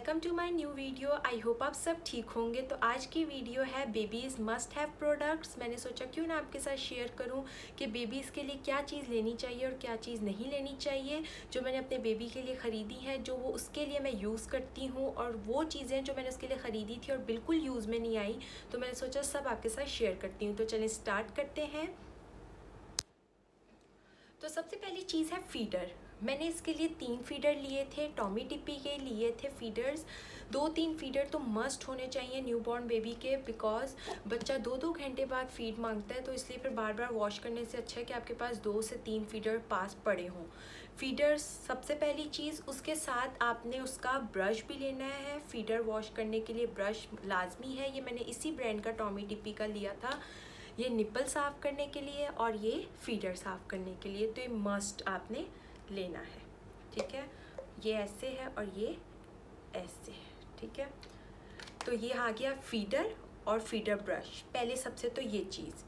Welcome to my new video. I hope आप सब ठीक होंगे। तो आज की वीडियो है बेबीज़ मस्ट हैव प्रोडक्ट्स। मैंने सोचा क्यों ना आपके साथ शेयर करूं कि बेबीज़ के लिए क्या चीज़ लेनी चाहिए और क्या चीज़ नहीं लेनी चाहिए, जो मैंने अपने बेबी के लिए ख़रीदी है, जो वो उसके लिए मैं यूज़ करती हूं, और वो चीज़ें जो मैंने उसके लिए ख़रीदी थी और बिल्कुल यूज़ में नहीं आई, तो मैंने सोचा सब आपके साथ शेयर करती हूँ। तो चलिए स्टार्ट करते हैं। तो सबसे पहली चीज़ है फीडर। मैंने इसके लिए 3 फीडर लिए थे, टॉमी टिप्पी के लिए थे फीडर्स। 2-3 फीडर तो मस्ट होने चाहिए न्यूबॉर्न बेबी के, बिकॉज बच्चा 2-2 घंटे बाद फीड मांगता है, तो इसलिए फिर बार बार वॉश करने से अच्छा है कि आपके पास 2 से 3 फीडर पास पड़े हों। फीडर्स सबसे पहली चीज़। उसके साथ आपने उसका ब्रश भी लेना है। फीडर वॉश करने के लिए ब्रश लाजमी है। ये मैंने इसी ब्रांड का टॉमी टिप्पी का लिया था। ये निपल साफ़ करने के लिए और ये फीडर साफ़ करने के लिए, तो ये मस्ट आपने लेना है। ठीक है, ये ऐसे है और ये ऐसे है। ठीक है, तो ये आ गया फीडर और फीडर ब्रश। पहले सबसे तो ये चीज़।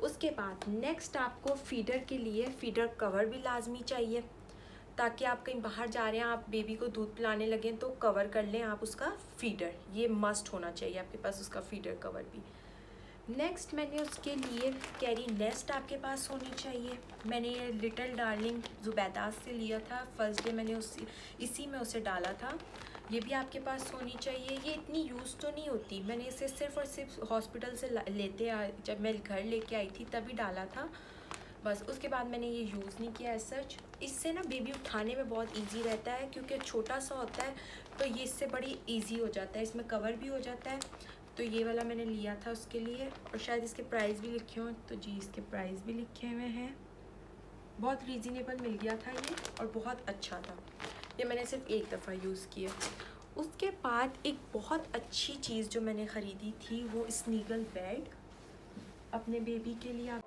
उसके बाद नेक्स्ट आपको फीडर के लिए फीडर कवर भी लाजमी चाहिए, ताकि आप कहीं बाहर जा रहे हैं, आप बेबी को दूध पिलाने लगें तो कवर कर लें आप उसका फीडर। ये मस्ट होना चाहिए आपके पास उसका फीडर कवर भी। नेक्स्ट मैंने उसके लिए कैरी नेस्ट आपके पास होनी चाहिए। मैंने ये लिटिल डार्लिंग ज़ुबैदास से लिया था। फर्स्ट डे मैंने इसी में उसे डाला था। ये भी आपके पास होनी चाहिए। ये इतनी यूज़ तो नहीं होती, मैंने इसे सिर्फ और सिर्फ हॉस्पिटल से जब मैं घर लेके आई थी तभी डाला था बस। उसके बाद मैंने ये यूज़ नहीं किया एज सच। इससे ना बेबी उठाने में बहुत इजी रहता है, क्योंकि छोटा सा होता है, तो ये इससे बड़ी इजी हो जाता है। इसमें कवर भी हो जाता है। तो ये वाला मैंने लिया था उसके लिए, और शायद इसके प्राइस भी लिखे हों, तो जी इसके प्राइस भी लिखे हुए हैं। बहुत रीज़नेबल मिल गया था ये, और बहुत अच्छा था। ये मैंने सिर्फ एक दफ़ा यूज़ किया। उसके बाद एक बहुत अच्छी चीज़ जो मैंने ख़रीदी थी वो स्नीगल बेड अपने बेबी के लिए।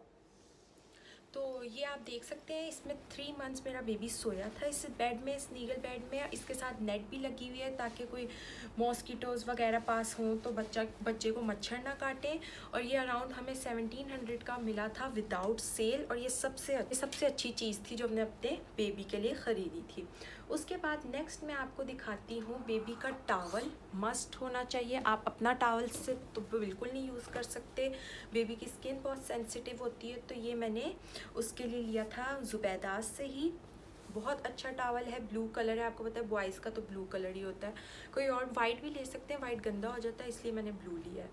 तो ये आप देख सकते हैं, इसमें 3 मंथ्स मेरा बेबी सोया था इस बेड में, स्नीगल बेड में। इसके साथ नेट भी लगी हुई है, ताकि कोई मॉस्किटोज़ वगैरह पास हों तो बच्चे को मच्छर ना काटें। और ये अराउंड हमें 1700 का मिला था विदाउट सेल, और ये सबसे अच्छी चीज़ थी जो हमने अपने बेबी के लिए ख़रीदी थी। उसके बाद नेक्स्ट मैं आपको दिखाती हूँ बेबी का टावल। मस्ट होना चाहिए। आप अपना टावल से तो बिल्कुल नहीं यूज़ कर सकते, बेबी की स्किन बहुत सेंसिटिव होती है। तो ये मैंने उसके लिए लिया था ज़ुबैदास से ही। बहुत अच्छा टावल है, ब्लू कलर है। आपको पता है बॉयज़ का तो ब्लू कलर ही होता है। कोई और वाइट भी ले सकते हैं, वाइट गंदा हो जाता है, इसलिए मैंने ब्लू लिया है।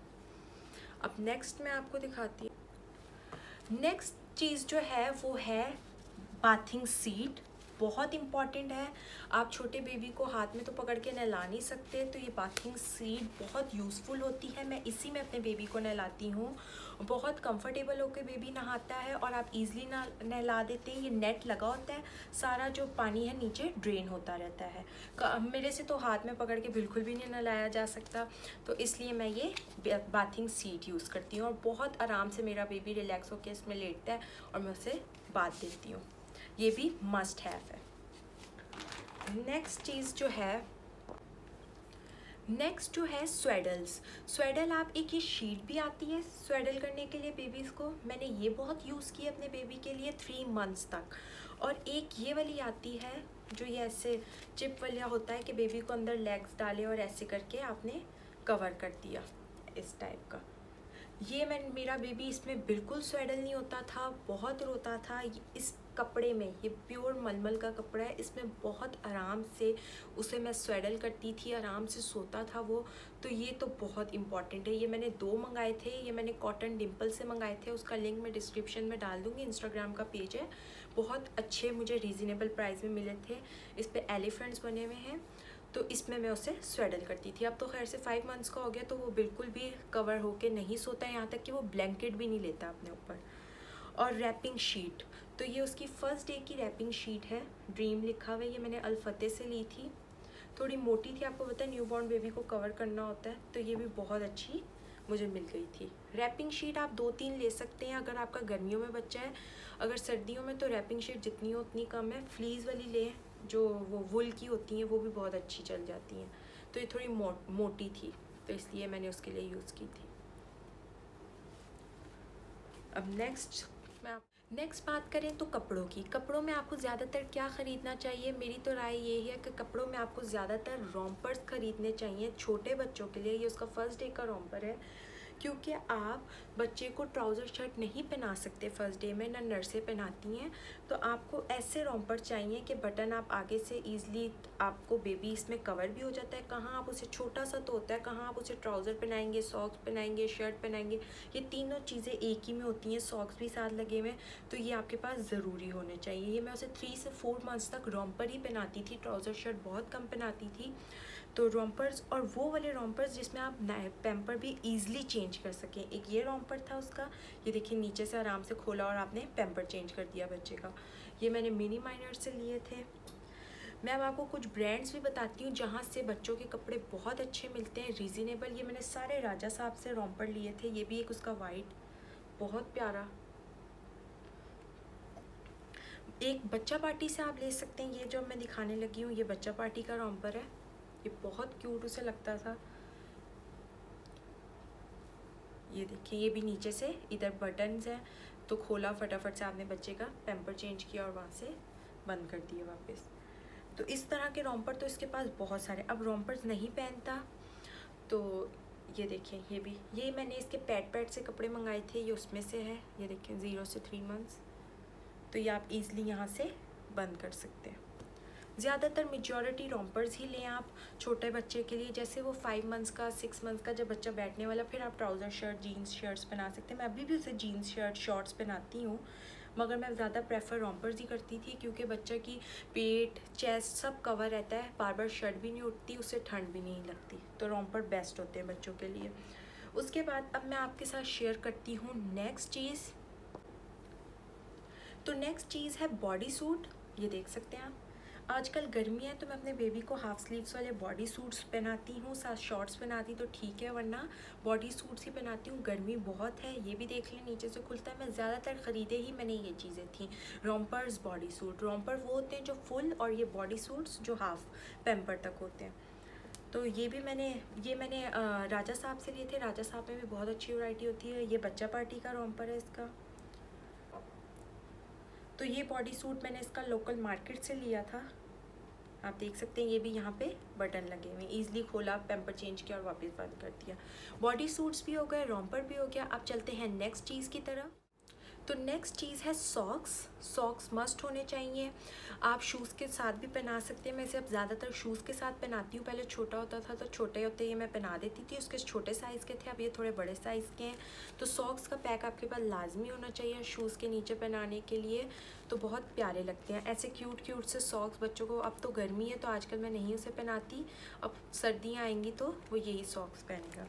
अब नेक्स्ट मैं आपको दिखाती हूँ। नेक्स्ट चीज़ जो है वो है बाथिंग सीट। बहुत इम्पॉर्टेंट है। आप छोटे बेबी को हाथ में तो पकड़ के नहला नहीं सकते, तो ये बाथिंग सीट बहुत यूज़फुल होती है। मैं इसी में अपने बेबी को नहलाती हूँ। बहुत कंफर्टेबल होकर बेबी नहाता है, और आप इजीली नहला देते हैं। ये नेट लगा होता है, सारा जो पानी है नीचे ड्रेन होता रहता है। मेरे से तो हाथ में पकड़ के बिल्कुल भी नहीं नहलाया जा सकता, तो इसलिए मैं ये बाथिंग सीट यूज़ करती हूँ, और बहुत आराम से मेरा बेबी रिलैक्स होकर इसमें लेटता है, और मैं उसे बाथ देती हूँ। ये भी मस्ट हैव है। नेक्स्ट जो है स्वेडल्स। स्वेडल आप एक ये शीट भी आती है स्वेडल करने के लिए बेबीज़ को। मैंने ये बहुत यूज़ की अपने बेबी के लिए 3 मंथ्स तक। और एक ये वाली आती है जो ये ऐसे चिप वाला होता है कि बेबी को अंदर लेग्स डाले और ऐसे करके आपने कवर कर दिया, इस टाइप का। ये मेरा बेबी इसमें बिल्कुल स्वेडल नहीं होता था, बहुत रोता था। इस कपड़े में, ये प्योर मलमल का कपड़ा है, इसमें बहुत आराम से उसे मैं स्वेडल करती थी, आराम से सोता था वो। तो ये तो बहुत इम्पॉर्टेंट है। ये मैंने 2 मंगाए थे। ये मैंने कॉटन डिम्पल से मंगाए थे, उसका लिंक मैं डिस्क्रिप्शन में डाल दूँगी। इंस्टाग्राम का पेज है। बहुत अच्छे मुझे रीज़नेबल प्राइस में मिले थे। इस पर एलिफेंट्स बने हुए हैं, तो इसमें मैं उसे स्वेडल करती थी। अब तो खैर से 5 मंथ्स का हो गया, तो वो बिल्कुल भी कवर होके नहीं सोता है, यहाँ तक कि वो ब्लैंकेट भी नहीं लेता अपने ऊपर। और रैपिंग शीट, तो ये उसकी फ़र्स्ट डे की रैपिंग शीट है, ड्रीम लिखा हुआ है। ये मैंने अल-फतेह से ली थी। थोड़ी मोटी थी, आपको पता है न्यूबॉर्न बेबी को कवर करना होता है, तो ये भी बहुत अच्छी मुझे मिल गई थी। रैपिंग शीट आप 2-3 ले सकते हैं अगर आपका गर्मियों में बच्चा है। अगर सर्दियों में तो रैपिंग शीट जितनी हो उतनी कम है। फ्लीज़ वाली लें, जो वो वुल की होती हैं, वो भी बहुत अच्छी चल जाती हैं। तो ये थोड़ी मोटी थी, तो इसलिए मैंने उसके लिए यूज़ की थी। अब नेक्स्ट नेक्स्ट बात करें तो कपड़ों की। कपड़ों में आपको ज़्यादातर क्या ख़रीदना चाहिए, मेरी तो राय ये है कि कपड़ों में आपको ज़्यादातर रोम्पर्स ख़रीदने चाहिए छोटे बच्चों के लिए। ये उसका फर्स्ट डे का रोम्पर है, क्योंकि आप बच्चे को ट्राउज़र शर्ट नहीं पहना सकते फर्स्ट डे में, ना नर्सें पहनाती हैं। तो आपको ऐसे रोम्पर चाहिए कि बटन आप आगे से ईज़िली, आपको बेबी इसमें कवर भी हो जाता है। कहाँ आप उसे, छोटा सा तो होता है, कहाँ आप उसे ट्राउज़र पहनाएंगे, सॉक्स पहनाएंगे, शर्ट पहनाएंगे, ये तीनों चीज़ें एक ही में होती हैं, सॉक्स भी साथ लगे हुए हैं। तो ये आपके पास ज़रूरी होने चाहिए। ये मैं उसे 3 से 4 मंथ्स तक रोम्पर ही पहनाती थी, ट्राउज़र शर्ट बहुत कम पहनाती थी। तो रोम्पर्स, और वो वाले रोम्पर्स जिसमें आप पैम्पर भी ईज़िली चेंज कर सकें। एक ये रोम्पर था उसका, ये देखिए नीचे से आराम से खोला और आपने पैम्पर चेंज कर दिया बच्चे का। ये मैंने मिनी माइनर से लिए थे। मैं अब आपको कुछ ब्रांड्स भी बताती हूँ जहाँ से बच्चों के कपड़े बहुत अच्छे मिलते हैं, रीज़नेबल। ये मैंने सारे राजा साहब से रोम्पर लिए थे। ये भी एक उसका वाइट, बहुत प्यारा। एक बच्चा पार्टी से आप ले सकते हैं। ये जो मैं दिखाने लगी हूँ, ये बच्चा पार्टी का रोम्पर है। ये बहुत क्यूट उसे लगता था। ये देखिए, ये भी नीचे से इधर बटन्स हैं, तो खोला फटाफट से आपने बच्चे का पैम्पर चेंज किया और वहाँ से बंद कर दिया वापस। तो इस तरह के रोम्पर तो इसके पास बहुत सारे। अब रोम्पर्स नहीं पहनता तो ये देखिए, ये भी, ये मैंने इसके पैड से कपड़े मंगाए थे, ये उसमें से है। ये देखिए 0 से 3 मंथ्स। तो ये आप इजीली यहाँ से बंद कर सकते हैं। ज़्यादातर मेजॉरिटी रोम्पर्स ही लें आप छोटे बच्चे के लिए। जैसे वो 5 मंथ्स का, 6 मंथ्स का जब बच्चा बैठने वाला, फिर आप ट्राउज़र शर्ट, जीन्स शर्ट्स पहना सकते हैं। मैं अभी भी उसे जीन्स शर्ट, शॉर्ट्स पहनाती हूँ, मगर मैं ज़्यादा प्रेफर रोम्पर्स ही करती थी, क्योंकि बच्चा की पेट, चेस्ट सब कवर रहता है, बार बार शर्ट भी नहीं उठती, उससे ठंड भी नहीं लगती। तो रोम्पर बेस्ट होते हैं बच्चों के लिए। उसके बाद अब मैं आपके साथ शेयर करती हूँ नेक्स्ट चीज़। तो नेक्स्ट चीज़ है बॉडी सूट। ये देख सकते हैं आप, आजकल गर्मी है तो मैं अपने बेबी को हाफ स्लीव्स वाले बॉडी सूट्स पहनाती हूँ, साथ शॉर्ट्स पहनाती तो ठीक है, वरना बॉडी सूट्स ही पहनाती हूँ। गर्मी बहुत है, ये भी देख लें नीचे से खुलता है। मैं ज़्यादातर ख़रीदे ही मैंने ये चीज़ें थी, रोम्पर्स, बॉडी सूट। रोम्पर वो होते हैं जो फुल, और ये बॉडी सूट्स जो हाफ पैम्पर तक होते हैं। तो ये मैंने राजा साहब से लिए थे। राजा साहब में भी बहुत अच्छी वैरायटी होती है। ये बच्चा पार्टी का रोम्पर है इसका। तो ये बॉडी सूट मैंने इसका लोकल मार्केट से लिया था। आप देख सकते हैं, ये भी यहाँ पे बटन लगे हुए हैं, ईजिली खोला, पैम्पर चेंज किया और वापस बंद कर दिया। बॉडी सूट्स भी हो गए, रोम्पर भी हो गया। अब चलते हैं नेक्स्ट चीज़ की तरफ। तो नेक्स्ट चीज़ है सॉक्स। सॉक्स मस्ट होने चाहिए। आप शूज़ के साथ भी पहना सकते हैं। मैं इसे अब ज़्यादातर शूज़ के साथ पहनाती हूँ। पहले छोटा होता था तो छोटे होते ये मैं पहना देती थी, उसके छोटे साइज़ के थे, अब ये थोड़े बड़े साइज़ के हैं। तो सॉक्स का पैक आपके पास लाजमी होना चाहिए शूज़ के नीचे पहनाने के लिए। तो बहुत प्यारे लगते हैं ऐसे क्यूट क्यूट से सॉक्स बच्चों को। अब तो गर्मी है तो आजकल मैं नहीं उसे पहनाती, अब सर्दियाँ आएंगी तो वो यही सॉक्स पहनेगा।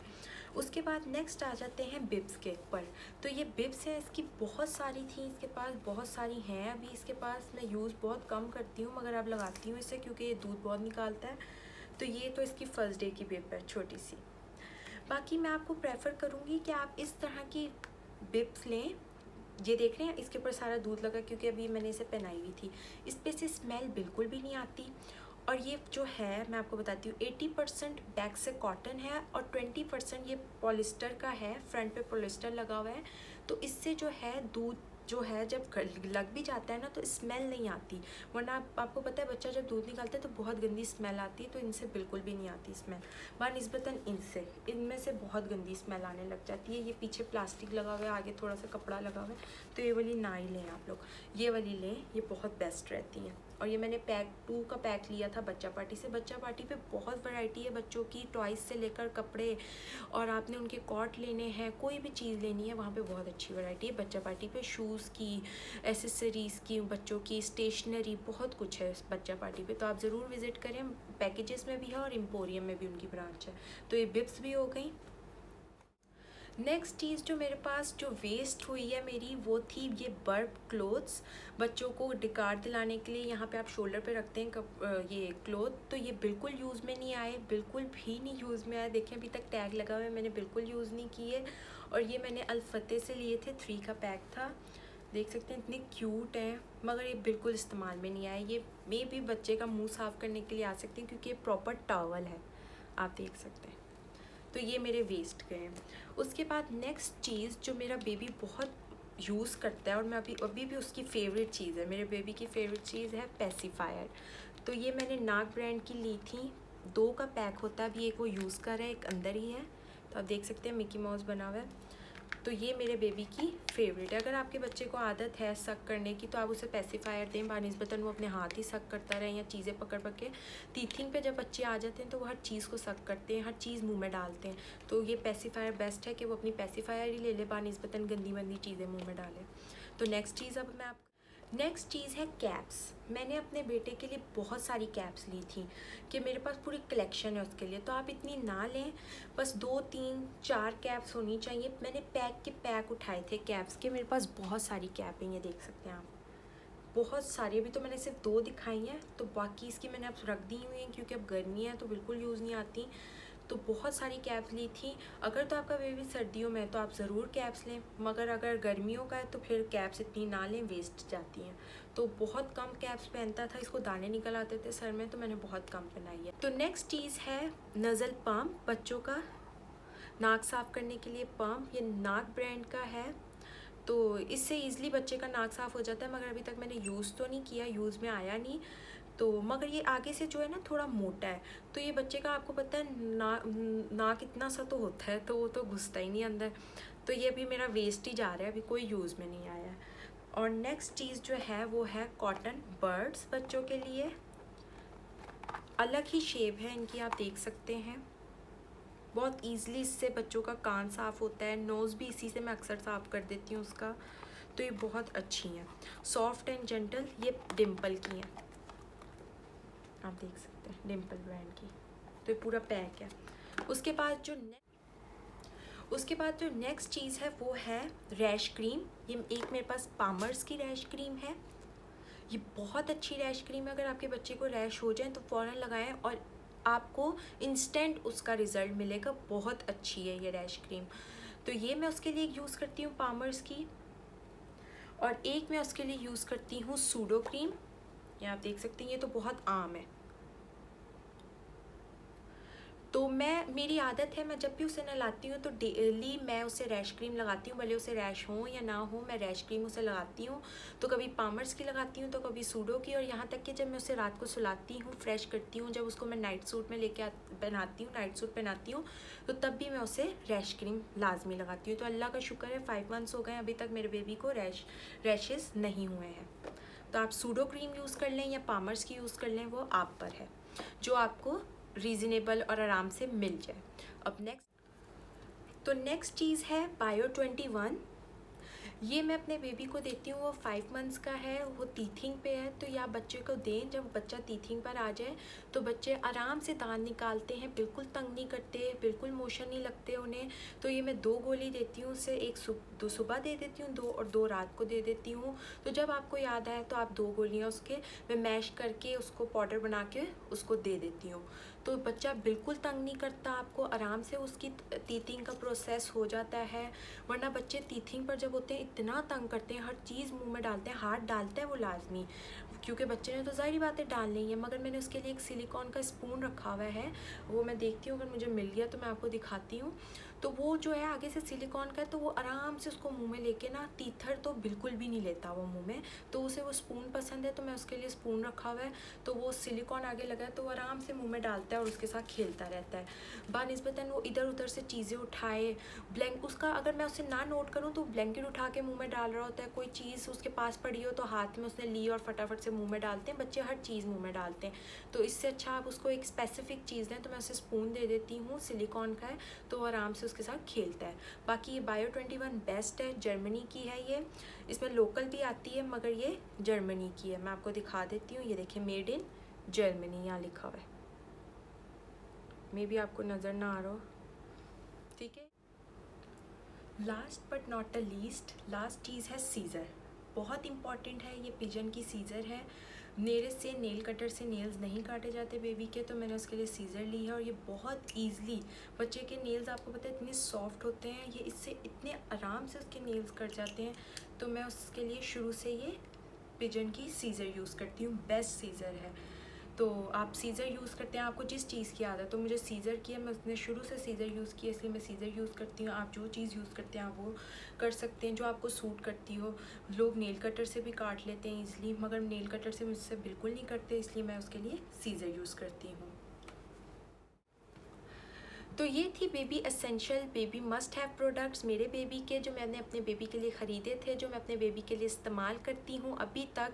उसके बाद नेक्स्ट आ जाते हैं बिब्स के ऊपर। तो ये बिब्स है, इसकी बहुत सारी थी इसके पास, बहुत सारी हैं अभी इसके पास। मैं यूज़ बहुत कम करती हूँ, मगर अब लगाती हूँ इसे, क्योंकि ये दूध बहुत निकालता है। तो ये तो इसकी फ़र्स्ट डे की बिब है, छोटी सी। बाकी मैं आपको प्रेफर करूँगी कि आप इस तरह की बिब्स लें। ये देख रहे हैं, इसके ऊपर सारा दूध लगा, क्योंकि अभी मैंने इसे पहनाई हुई थी। इस पर से स्मेल बिल्कुल भी नहीं आती। और ये जो है मैं आपको बताती हूँ, 80% बैक से कॉटन है और 20% ये पॉलिस्टर का है। फ्रंट पे पॉलिस्टर लगा हुआ है, तो इससे जो है दूध जो है जब लग भी जाता है ना तो स्मेल नहीं आती। वरना आपको पता है बच्चा जब दूध निकालता है तो बहुत गंदी स्मेल आती है, तो इनसे बिल्कुल भी नहीं आती स्मेल। बानिस्बतन इनमें से बहुत गंदी स्मेल आने लग जाती है। ये पीछे प्लास्टिक लगा हुआ है, आगे थोड़ा सा कपड़ा लगा हुआ है, तो ये वाली ना ही लें आप लोग, ये वाली लें, ये बहुत बेस्ट रहती हैं। और ये मैंने पैक 2 का पैक लिया था बच्चा पार्टी से। बच्चा पार्टी पे बहुत वैरायटी है बच्चों की, टॉयज़ से लेकर कपड़े, और आपने उनके कॉट लेने हैं, कोई भी चीज़ लेनी है वहाँ पे बहुत अच्छी वैरायटी है बच्चा पार्टी पे। शूज़ की, एसेसरीज़ की, बच्चों की स्टेशनरी, बहुत कुछ है इस बच्चा पार्टी पे, तो आप ज़रूर विज़िट करें। पैकेजेस में भी है और एम्पोरियम में भी उनकी ब्रांच है। तो ये बिब्स भी हो गई। नेक्स्ट चीज़ जो मेरे पास जो वेस्ट हुई है मेरी, वो थी ये बर्प क्लोथ्स। बच्चों को डिकार दिलाने के लिए यहाँ पे आप शोल्डर पे रखते हैं ये क्लोथ, तो ये बिल्कुल यूज़ में नहीं आए, बिल्कुल भी नहीं यूज़ में आए। देखें अभी तक टैग लगा हुआ है, मैंने बिल्कुल यूज़ नहीं किए। और ये मैंने अल-फतेह से लिए थे, 3 का पैक था। देख सकते हैं इतने क्यूट हैं, मगर ये बिल्कुल इस्तेमाल में नहीं आए। ये मे भी बच्चे का मुँह साफ़ करने के लिए आ सकती हैं, क्योंकि ये प्रॉपर टॉवल है, आप देख सकते हैं। तो ये मेरे वेस्ट गए हैं। उसके बाद नेक्स्ट चीज़ जो मेरा बेबी बहुत यूज़ करता है और मैं अभी भी उसकी फ़ेवरेट चीज़ है, मेरे बेबी की फ़ेवरेट चीज़ है पेसिफायर। तो ये मैंने नाग ब्रांड की ली थी, 2 का पैक होता है, अभी एक वो यूज़ कर रहा है, एक अंदर ही है। तो आप देख सकते हैं मिकी माउस बना हुआ है। तो ये मेरे बेबी की फ़ेवरेट है। अगर आपके बच्चे को आदत है सक करने की तो आप उसे पेसिफायर दें, बानिस्बतन वो अपने हाथ ही सक करता रहे या चीज़ें पकड़ के। टीथिंग पे जब बच्चे आ जाते हैं तो वो हर चीज़ को सक करते हैं, हर चीज़ मुंह में डालते हैं। तो ये पेसिफायर बेस्ट है कि वो अपनी पेसिफायर ही ले ले, बानिस्बतन गंदी मंदी चीज़ें मुँह में डालें। तो नेक्स्ट चीज़ है कैप्स। मैंने अपने बेटे के लिए बहुत सारी कैप्स ली थी कि मेरे पास पूरी कलेक्शन है उसके लिए। तो आप इतनी ना लें, बस 2 3 4 कैप्स होनी चाहिए। मैंने पैक के पैक उठाए थे कैप्स के, मेरे पास बहुत सारी कैप हैं, ये देख सकते हैं आप, बहुत सारी। अभी तो मैंने सिर्फ 2 दिखाई हैं, तो बाकी इसकी मैंने अब रख दी हुई हैं क्योंकि अब गर्मी है तो बिल्कुल यूज़ नहीं आती। तो बहुत सारी कैप्स ली थी। अगर तो आपका बेबी सर्दियों में है तो आप ज़रूर कैप्स लें, मगर अगर गर्मियों का है तो फिर कैप्स इतनी ना लें, वेस्ट जाती हैं। तो बहुत कम कैप्स पहनता था, इसको दाने निकल आते थे सर में, तो मैंने बहुत कम पहनाई है। तो नेक्स्ट चीज़ है नज़ल पाम, बच्चों का नाक साफ़ करने के लिए पाम। ये नाक ब्रांड का है, तो इससे ईज़िली बच्चे का नाक साफ़ हो जाता है, मगर अभी तक मैंने यूज़ तो नहीं किया, यूज़ में आया नहीं। तो मगर ये आगे से जो है ना थोड़ा मोटा है, तो ये बच्चे का आपको पता है नाक इतना सा तो होता है, तो वो तो घुसता ही नहीं अंदर। तो ये अभी मेरा वेस्ट ही जा रहा है, अभी कोई यूज़ में नहीं आया है। और नेक्स्ट चीज़ जो है वो है कॉटन बर्ड्स बच्चों के लिए। अलग ही शेप है इनकी, आप देख सकते हैं। बहुत ईज़िली इससे बच्चों का कान साफ़ होता है, नोज़ भी इसी से मैं अक्सर साफ़ कर देती हूँ उसका। तो ये बहुत अच्छी हैं, सॉफ्ट एंड जेंटल। ये डिम्पल की हैं, आप देख सकते हैं, डिम्पल ब्रांड की। तो ये पूरा पैक है। उसके बाद जो नेक्स्ट चीज़ है वो है रैश क्रीम। ये एक मेरे पास पामर्स की रैश क्रीम है। ये बहुत अच्छी रैश क्रीम है, अगर आपके बच्चे को रैश हो जाए तो फ़ौरन लगाएं और आपको इंस्टेंट उसका रिज़ल्ट मिलेगा। बहुत अच्छी है ये रैश क्रीम। तो ये मैं उसके लिए यूज़ करती हूँ पामर्स की। और एक मैं उसके लिए यूज़ करती हूँ सूडो क्रीम, ये आप देख सकते हैं, ये तो बहुत आम है। तो मेरी आदत है, मैं जब भी उसे नहलाती हूँ तो डेली मैं उसे रैश क्रीम लगाती हूँ, भले उसे रैश हो या ना हो, मैं रैश क्रीम उसे लगाती हूँ। तो कभी पामर्स की लगाती हूँ तो कभी सूडो की। और यहाँ तक कि जब मैं उसे रात को सुलाती हूँ, फ्रेश करती हूँ, जब उसको मैं नाइट सूट में पहनाती हूँ, नाइट सूट पहनाती हूँ, तो तब भी मैं उसे रैश क्रीम लाजमी लगाती हूँ। तो अल्लाह का शुक्र है 5 मंथ्स हो गए, अभी तक मेरे बेबी को रैशेज़ नहीं हुए हैं। तो आप सूडो क्रीम यूज़ कर लें या पामर्स की यूज़ कर लें, वो आप पर है, जो आपको रीज़नेबल और आराम से मिल जाए। अब नेक्स्ट चीज़ है बायो 21। ये मैं अपने बेबी को देती हूँ, वो 5 मंथ्स का है, वो टीथिंग पे है। तो ये आप बच्चे को दें, जब बच्चा टीथिंग पर आ जाए तो बच्चे आराम से दांत निकालते हैं, बिल्कुल तंग नहीं करते, बिल्कुल मोशन नहीं लगते उन्हें। तो ये मैं 2 गोली देती हूँ उसे, एक सुबह दे देती हूँ 2 और 2 रात को दे देती हूँ। तो जब आपको याद आए तो आप 2 गोलियाँ उसके मैं मैश करके उसको पाउडर बना के उसको दे देती हूँ। तो बच्चा बिल्कुल तंग नहीं करता, आपको आराम से उसकी टीथिंग का प्रोसेस हो जाता है। वरना बच्चे टीथिंग पर जब होते हैं इतना तंग करते हैं, हर चीज़ मुंह में डालते हैं, हाथ डालता है वो लाजमी, क्योंकि बच्चे ने तो ज़ाहिर बात है डालनी ही है। मगर मैंने उसके लिए एक सिलिकॉन का स्पून रखा हुआ है, वो मैं देखती हूँ, अगर मुझे मिल गया तो मैं आपको दिखाती हूँ। तो वो जो है आगे से सिलिकॉन का है, तो वो आराम से उसको मुंह में लेके ना, टीथर तो बिल्कुल भी नहीं लेता वो मुंह में। तो उसे वो स्पून पसंद है, तो मैं उसके लिए स्पून रखा हुआ है। तो वो सिलिकॉन आगे लगा है, तो वो आराम से मुंह में डालता है और उसके साथ खेलता रहता है। बानिस्बतन वो इधर उधर से चीज़ें उठाए, उसका अगर मैं उसे ना नोट करूँ तो ब्लैंकेट उठा के मुंह में डाल रहा होता है, कोई चीज़ उसके पास पड़ी हो तो हाथ में उसने ली और फटाफट से मुंह में डालते हैं। बच्चे हर चीज़ मुंह में डालते हैं, तो इससे अच्छा आप उसको एक स्पेसिफिक चीज़ दें। तो मैं उसे स्पून दे देती हूँ, सिलिकॉन का है, तो वो आराम से उसके साथ खेलता है। बाकी ये बायो 21 बेस्ट है, जर्मनी की है ये। इसमें लोकल भी आती है, मगर ये जर्मनी की है। मैं आपको दिखा देती हूँ, ये देखिए, मेड इन जर्मनी यहाँ लिखा हुआ है, मे बी आपको नज़र ना आ रहा हो, ठीक है। Last but not the least, last चीज़ है सीज़र। बहुत इंपॉर्टेंट है, ये पिजन की सीज़र है। मेरे से नेल कटर से नेल्स नहीं काटे जाते बेबी के, तो मैंने उसके लिए सीज़र ली है। और ये बहुत ईज़िली, बच्चे के नेल्स आपको पता है इतने सॉफ्ट होते हैं, ये इससे इतने आराम से उसके नेल्स कट जाते हैं। तो मैं उसके लिए शुरू से ये पिजन की सीज़र यूज़ करती हूँ, बेस्ट सीज़र है। तो आप सीज़र यूज़ करते हैं, आपको जिस चीज़ की आदत है। तो मुझे सीज़र की है, मैं उसने शुरू से सीज़र यूज़ किया, इसलिए मैं सीज़र यूज़ करती हूँ। आप जो चीज़ यूज़ करते हैं आप वो कर सकते हैं जो आपको सूट करती हो। लोग नेल कटर से भी काट लेते हैं ईज़िली, मगर नेल कटर से मुझसे बिल्कुल नहीं करते, इसलिए मैं उसके लिए सीज़र यूज़ करती हूँ। तो ये थी baby essential baby must have products मेरे बेबी के, जो मैंने अपने बेबी के लिए ख़रीदे थे, जो मैं अपने बेबी के लिए इस्तेमाल करती हूँ अभी तक।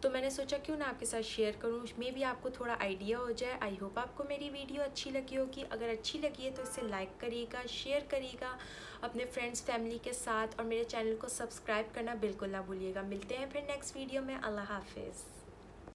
तो मैंने सोचा क्यों ना आपके साथ शेयर करूँ, उसमें भी आपको थोड़ा आइडिया हो जाए। आई होप आपको मेरी वीडियो अच्छी लगी होगी। अगर अच्छी लगी है तो इसे लाइक करिएगा, शेयर करिएगा अपने फ्रेंड्स फैमिली के साथ, और मेरे चैनल को सब्सक्राइब करना बिल्कुल ना भूलिएगा। मिलते हैं फिर नेक्स्ट वीडियो में। अल्लाह हाफिज़।